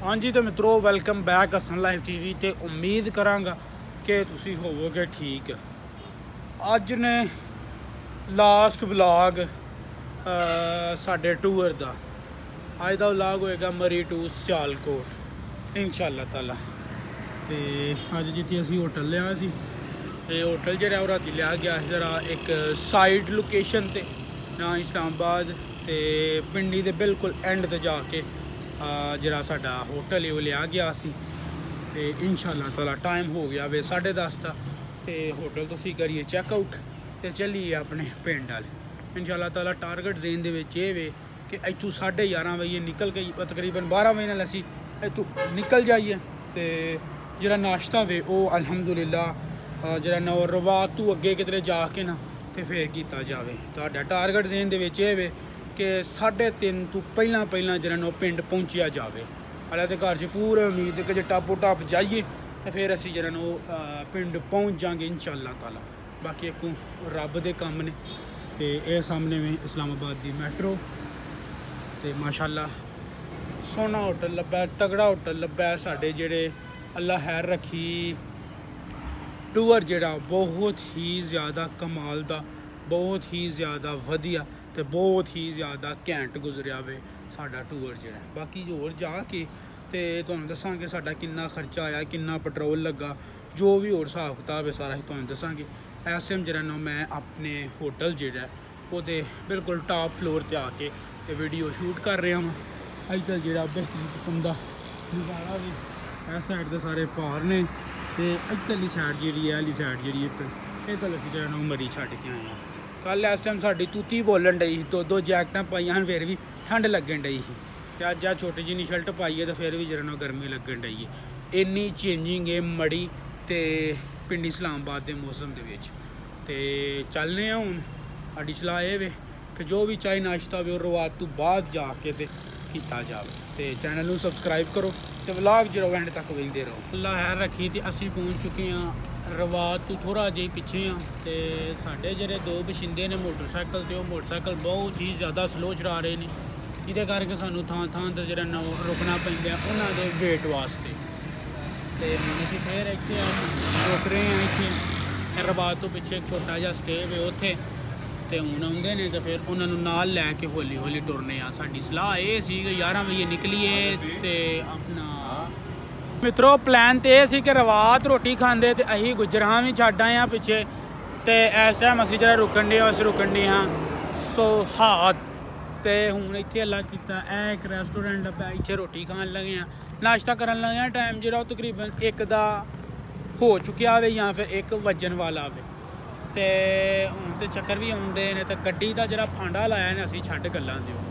हाँ जी तो मित्रों welcome back Hasan life TV ते उम्मीद करांगा कि तुसी होवोगे ठीक। अज ने लास्ट व्लॉग साडे टूर दा अज दा व्लॉग होएगा मरी टू सियालकोट इंशाअल्लाह ताला। ते अज जित्थे असी होटल लिया सी ते होटल जेह्ड़ा ओह् राती लिया गया जरा एक साइड लोकेशन ते ना इस्लामाबाद ते पिंडी दे बिल्कुल एंड ते जाके जरा साडा होटल है वो लिया गया सी ते इंशाअल्लाह ताला टाइम हो गया वे 10:30 का ते होटल तुसी करिए चैकआउट ते चलिए अपने पिंड वाले इंशाअल्लाह ताला। टारगेट जेन दे विच ये वे कि इत्थों 11:30 बजे निकल गई तकरीबन 12 बजे नाल असी इत्थों निकल जाइए ते जरा नाश्ता वे वो अल्हम्दुलिल्लाह जरा नौ रवात तू अगे कितने जाके ना तो फिर किया जाए। तुहाडा टारगेट जेन दे विच ये वे कि 3:30 तो पहला जरा पिंड पहुँचिया जाए। हालां तो घर से पूरे उम्मीद कि जो टप्पो टप जाइए तो फिर असी जरा पिंड पहुँच जाएंगे इंशाअल्लाह ताला। बाकी एक रब दे काम ने तो ये सामने में इस्लामाबाद की मैट्रो तो माशाअल्लाह सोहना होटल लब्भा तगड़ा होटल लब्भा साढ़े जेड़े अल्लाह खैर रखी। टूर जेड़ा बहुत ही ज़्यादा कमाल दा बहुत ही ज़्यादा वधिया तो बहुत ही ज़्यादा घैंट गुजरिया वे साडा टूर जेड़ा। बाकी होर जाके तो तुहानूं दस्सांगे साडा किन्ना खर्चा आया किन्ना पेट्रोल लगा जो भी होर हिसाब किताब है सारा तुहानूं दस्सांगे। इस टाइम जेड़ा मैं अपने होटल जेड़ा ओहदे बिल्कुल टॉप फ्लोर ते आके ते वीडियो शूट कर रहा हूँ। अजकल जेड़ा बेहतरीन किस्म दा नज़ारा भी इस साइड दे सारे पहाड़ ने ते अजकल साइड जी आली साइड जी इधर असीं जेड़ा मरी छड्ड के आए हैं। कल इस टाइम साडी तूती बोलन डई दो जैकटां पाइयां हन फिर भी ठंड लगन डई ही ते अज छोटी जी शर्ट पाई है तो फिर भी जरा गर्मी लगन डई है। इन्नी चेंजिंग है मड़ी ते पिंडी इस्लामाबाद के मौसम के विच ते चलने हुण साडी सलाह ये वे कि जो भी चाहे नाश्ता हो रवात तो बाद जाके ते कीता जाए। तो चैनल नूं सबसक्राइब करो तो व्लॉग जो एंड तक वेंदे रहो। अल्लाह खैर रखी तो असी पहुँच चुके हैं रवात तो थोड़ा जी पिछे हाँ तो साढ़े जेह्ड़े दो बशिंदे ने मोटरसाइकिल तो मोटरसाइकिल बहुत ही ज़्यादा स्लो चला रहे हैं ये करके सानू थां थां ते जेह्ड़ा रुकना पैंदा उन्हां दे वेट वास्ते। तो असीं फिर इत्थे रुक रहे हैं इत्थे रवात तो पिछे एक छोटा जिहा स्टे वे उत्थे तो हूँ आउंदे ने तो फिर उन्होंने नाल लैके हौली हौली टुरने आ। साडी सलाह ये सी कि 11 बजे निकलीए तो अपना मित्रों प्लान तो यह कि रवात रोटी खाते तो अं गुजरां भी छड्ड आए हैं पिछे तो इस टाइम असीं जरा रुकन डे अस रुकन डे हाँ सोहात तो हूँ इत्थे अल्लाह किया एक रेस्टोरेंट लब्भा इत्थे रोटी खान लगे हैं नाश्ता करन लगे हैं। टाइम जो तकरीबन 1 दा हो चुकिया हो या फिर 1 बजन वाला हो तो हूँ तो चक्कर भी आउंदे ने तो गड्डी का जरा फांडा लाया ने असीं छड्ड गल्लां दिओ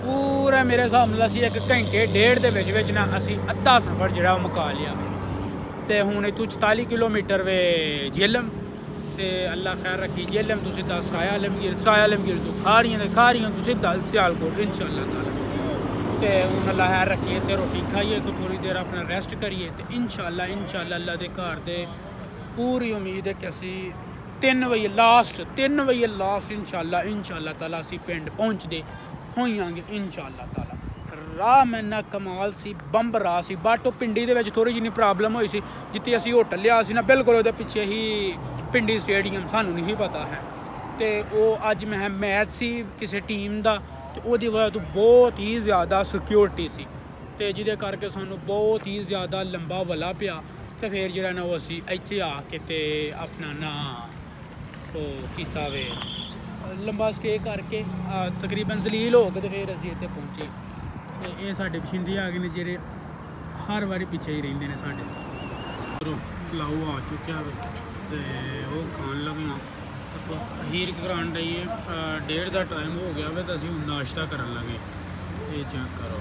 पूरा मेरे हिसाब नाल असीं 1 घंटे डेढ़ दे विच ना असीं अद्धा सफ़र जिहड़ा मुका लिया तो हूँ इत्थों 44 किलोमीटर वे झेलम तो अल्लाह खैर रखी झेलम तो सीधा सराया आलमगीर तो खारियां तो सीधा सियालकोट इंशाअल्लाह ताला। तो हूँ अल्लाह खैर रखिए तो रोटी खाइए तो थोड़ी देर अपना रेस्ट करिए तो इंशाअल्लाह अल्लाह के घर दे पूरी उम्मीद है कि असी 3 बजे लास्ट इंशाअल्लाह ताला असी पिंड पहुँचते होइयांगे इंशाअल्लाह ताला। राह में ना कमाल सी बंब राह सी बट पिंडी दे विच थोड़ी जी प्रॉब्लम हुई सी जित्थे असी होटल लिया सी ना बिल्कुल उहदे पिछे ही पिंडी स्टेडियम सानू नहीं पता है तो वो अज मैं मैच सी किसी टीम का तो उसकी वजह तो बहुत ही ज़्यादा सिक्योरिटी सी तो जिहदे करके सानू बहुत ही ज़्यादा लंबा वला पिया तो फिर जो ना वो असी इत्थे आके ते अपना ना वो किया वे लंबा स्टे करके तकरीबन जलील हो गए तो फिर असी इत्थे पहुँचे। तो ये साढ़े बशिंदे आ गए ने जेह्ड़े हर बारी पिछे ही रहिंदे ने साढ़े पलाऊ आ चुकिया तो वो खान लगे तो अखीर करान डईए 1:30 का टाइम हो गया वे तो असीं नाश्ता करन लगे ये चेक करो।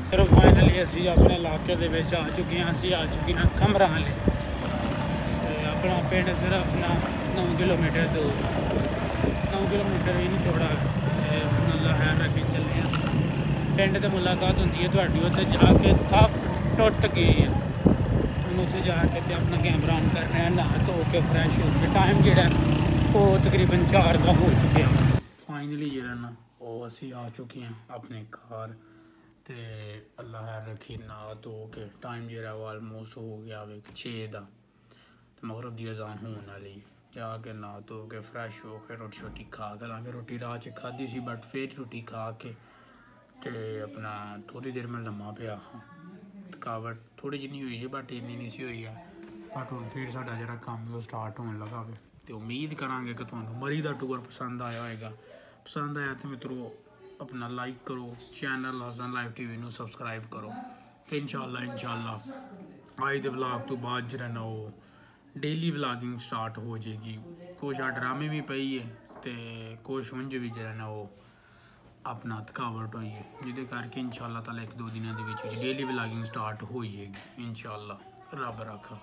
फिर फाइनली असीं अपने इलाके दे विच आ चुके हैं असीं आ चुके हैं खमरां वाले अपना पिंड सिर्फ ना 9 किलोमीटर दूर 9 किलोमीटर ही नहीं थोड़ा अल्लाह खैर रखी चले हैं पिंड तो मुलाकात होंदी है तुहाडी उत्थे जाके थक टुट गए हैं हम उत्थे जाके ते अपना कैमरा ऑन करना है नहा धो के फ्रैश हो के टाइम जेह्ड़ा वो तकरीबन 4 का हो चुके हैं। फाइनली जेह्ड़ा ना वो असी आ चुके हैं अपने घर तो अल्लाह रखी ना धो के टाइम जो वो आलमोस्ट हो गया वे 6 का तो मगरब की अजान होने वाली जाके ना धो के फ्रैश हो के रोटी शोटी खा के लाके रोटी राह च खाधी सी बट फिर रोटी खा के तो अपना थोड़ी देर में लम्मा पिया हाँ थकावट थोड़ी जी नहीं हुई है बट इन्नी नहीं सी हुई है बट हम फिर साडा जरा काम वो स्टार्ट होने लगा वे तो उम्मीद करांगे कि तुहानू मरी का टूर पसंद आया होगा पसंद आया तो मित्रों अपना लाइक करो चैनल हसन लाइव टीवी नू सबसक्राइब करो तो इंशाल्लाह आज दे व्लॉग तो बाद जो ना वो डेली व्लॉगिंग स्टार्ट हो जाएगी कुछ ड्रामे भी पई है तो कुछ उंज भी जो ना वो अपना थकावट हुई है जिदे करके इंशाल्लाह ताला 1-2 दिनों के डेली व्लॉगिंग स्टार्ट हो जाएगी इंशाल्लाह रब रखा।